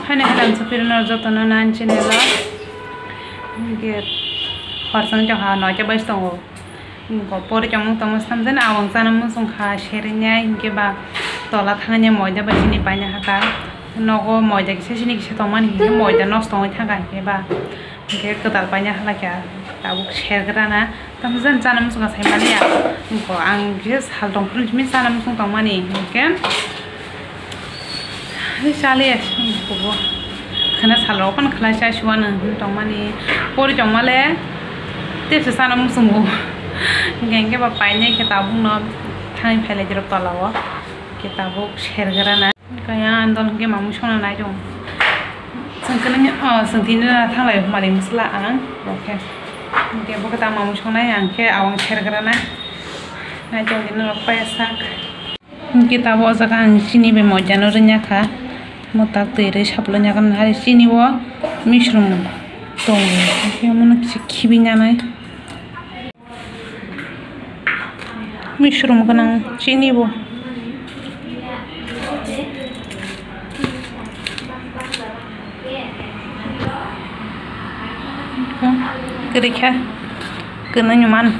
Hani halam supirno jotono nan chinela ge horsam jaha no ja bai songo go pore jamung tamus samjen awang sanam sung kha shernya ge ba tola thanganya moida ba chini panya haka nogo moida kise chini kise toman ge moida nosto oi thanga ge ba ge ketal panya hala kya tabuk shergrana tamjen sanam sung sai mania go ang ge sal dong prun min sanam sung tomani ge Sali bubu karena salah kan kelas saya cuma nonton mani pori cuma le tiap sesana musumu gengge bapaknya kita bung no thang phele jeruk talawa kita buk share gerana kayak andon ge mamu shona nai jong sengkenanya sengtina thang lai mali musla ang oke ge buk kita mamu shona yang ke awang share gerana nai jong ini apa ya sak kita bawa sekarang sini bemo janurnya kah motak tere saplonya kan hari sini wo mushroom tong kayak mana kibinya nai mushroom kan sini wo kerja kena nyaman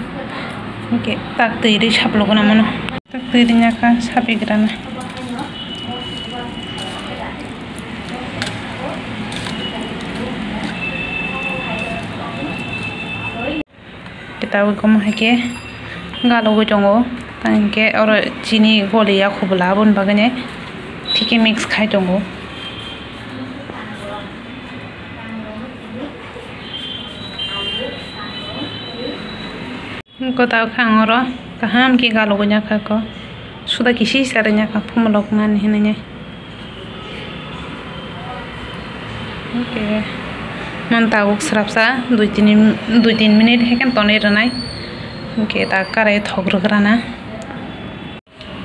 oke tak tere saplo kan mana tak terenya kan sapi gerana kita gom hake galo go jongo tangke or chini gole ya khubla bon bagane thike mix khai jongo ko taw khangoro kaham ki galo go nya kha ko sudah kisi saranya ka phumlok nan hinanya oke Mantap, serapsa 2-3 menit hekan tonir nai. Oke, tak karai thogro kerana.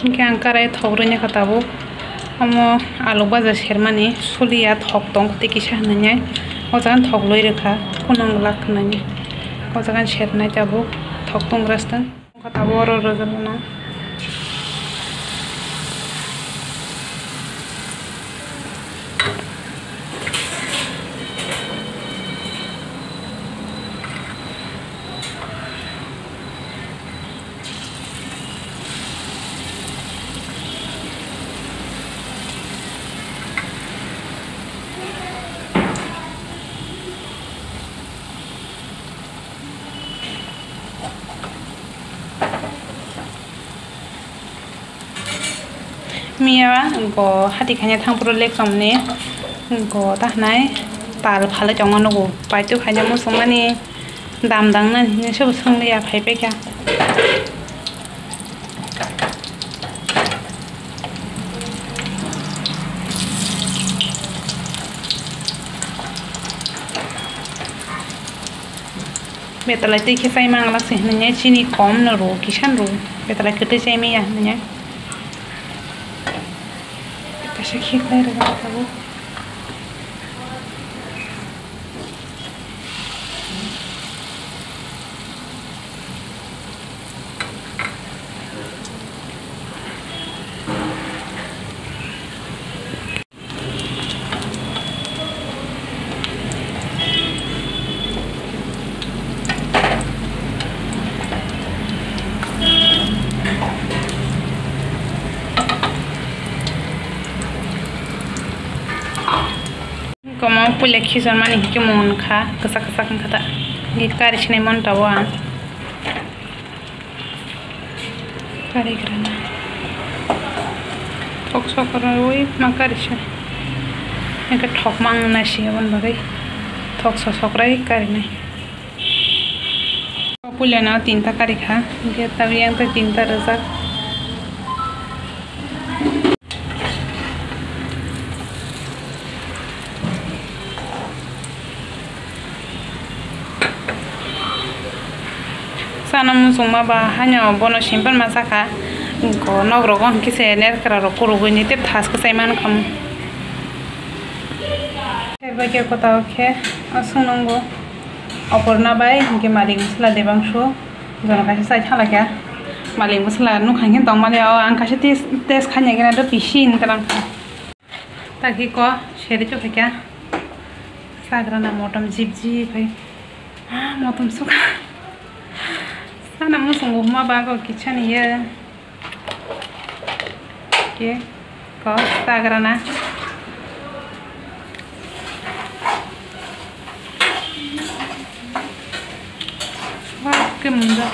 Oke, angkarai thogro nya katabu. Amo alu baza shermani sulia thog tong tikisah nanya. Ozakan thog loi rekha kunang lak nanya. Ozakan sherna jabu thog tong rasta. Katabu oro rozalna. Mia go hati kanya thang pro lek somne go ta nai tal phala chong no go pai tu khanya mo somani dam dang na ni sob sang le ya phai pe kya betala ti ke sai mang la se nya chini kom no ro kishan ro betala kete sai me ya nya Shiki kayak apa Kamu punya kisah mana hiki mon kah kesak kan kata gikari sini mon tawa kari kerana tok sokora woi makari sih yang tok mang nasi awan bagai tok sokora kari nih punya na tinta kari kah dia tapi yang tu tinta rezak sanam sungma ba hanya bono simpan masaka ko nogro gon kise ner kraro kuru gni te thas ko saiman kam eba ke kota ke asunongo oporna bai ke maling sla debangsho jona ka sai thala ke maling musla nu khangin tong mane ang ka tes khanya gena do pisin talang taki ko शेरी जो क्या सागरा ना मोटम jeep जी भाई मोटम सुखा साना मुसंगो मा बागो kitchen ये के को सागरा ना वाह के मुंडा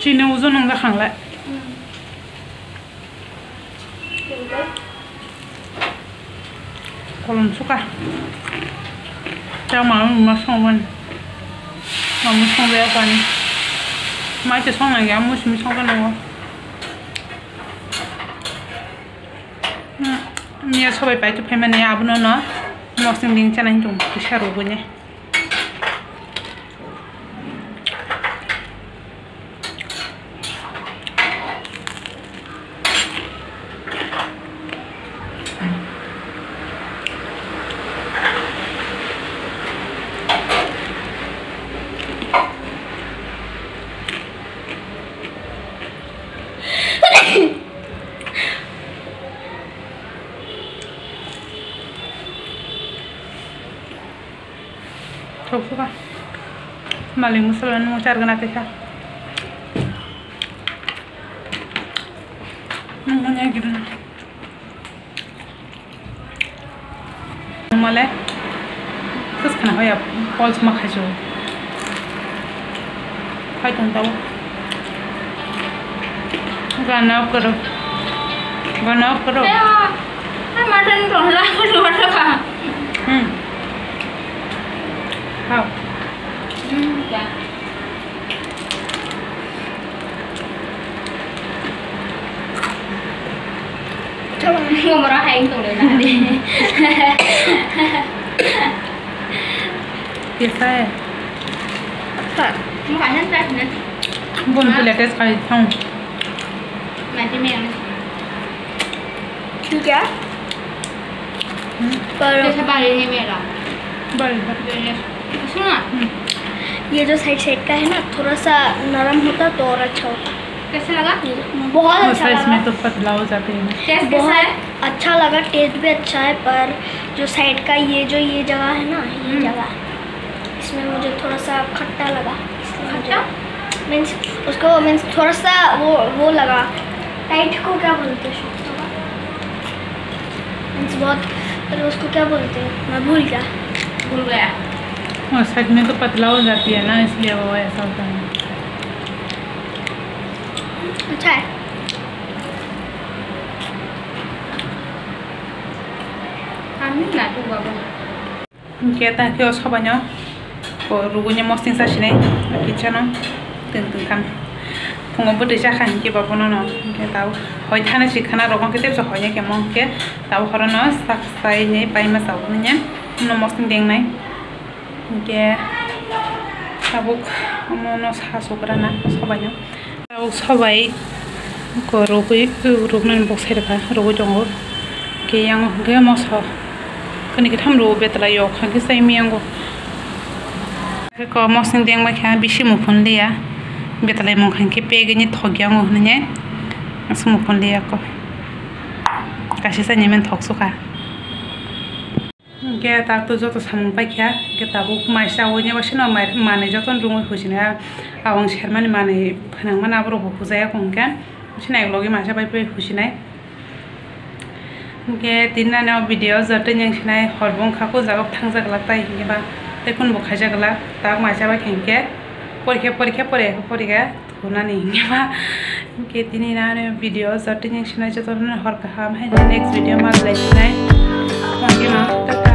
Cina uzun nggak kang le? Kalau suka, jangan malu masang wan, kamu masang berapa ni? Macam masang lagi, kamu sih masang kan lo? Ni ya sobat baik tu pemain ni abu nono, masing ding cina itu bisa rubuhnya. Çok suka. Maling musulan mau cari kenapa sih? Namanya gitu. Malah, terus kenapa ya? Pol semua kacau. Hai tuh tahu. Ganap karo. Hai mutton tuh lah, keluar lah. How? Ya. Coba ngomong rahang tuh deh nanti. Biasa ya. Mau kan tes nih. Bon pilih tes kali tong. Nanti main. क्या पर जैसे बारी नहीं मेरा बड़े सुना ये जो साइड साइड का है ना थोड़ा सा नरम होता तो और अच्छा होता। कैसे लगा बहुत अच्छा लगा। इसमें तो पतला हो जाते हैं। टेस्ट कैसा है अच्छा लगा, टेस्ट भी अच्छा है, पर जो साइड का ये जगह है ना, ये जगह इसमें मुझे थोड़ा सा खट्टा लगा। खट्टा मीन्स उसको मीन्स थोड़ा सा वो लगा, टाइट को क्या बोलते हैं मीन्स बहुत, पर उसको क्या बोलते हैं मैं भूल गया। और साइड में तो पतला हो जाती है ना, इसलिए वो ऐसा होता है। अच्छा है। Kita kios kabanyo, ko rugunya mosting sa sini, kitchen no, tentu kan. Pungo berde jakan ki babono no, kita tahu. Hoi thana sih khana rogon kita bisa hoinya kemong ke, tahu korona sak sai nih pai masau nih, no mosting deng nai. Ke sabuk mono hasukra na kabanyo. Tahu sabai ko rugunan boxer ka rugu jongo, ke yang ke mosau. Kan kita hamro betala yok, kan kita imiango. Kalau mosing deng macam bisi mukun dia, betala mungkin kita pegini thogiango nanya, asal mukun dia ko. Kasih saya nyemen thok suka. Kita tak tu jatuh sampai kia, kita buk masa awalnya masih nama mana jatuh rumah khususnya, awang Sherman mana penang mana abro buku saya kongkan, masih naik logi masa bayi khususnya. Ke tina na video zat yang sini horbong kaku jawab thang jagla tai hingga ba tekun buka jagla tak macam apa hingga porike thuna nih hingga ba ke tini na video zat yang sini jatuh na hor kaham hai next video mas like sini mungkin